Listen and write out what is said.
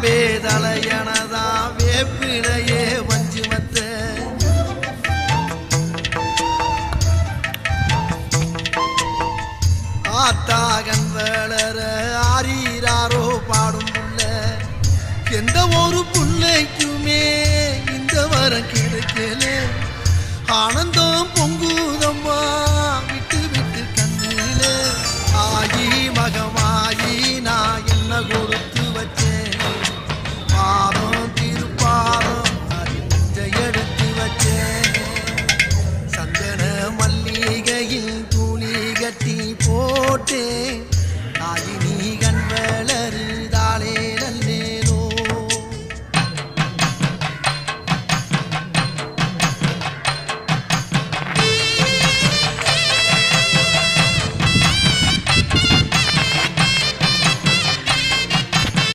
பாம்பே தலையனதா வேப்பிலையே வஞ்சி மத்த ஆத்தாகன் வளர ஆரீராரோ பாடும் புள்ள எந்த ஒரு புள்ளைக்குமே இந்த வரம் கிடைக்கல ஆனந்தம்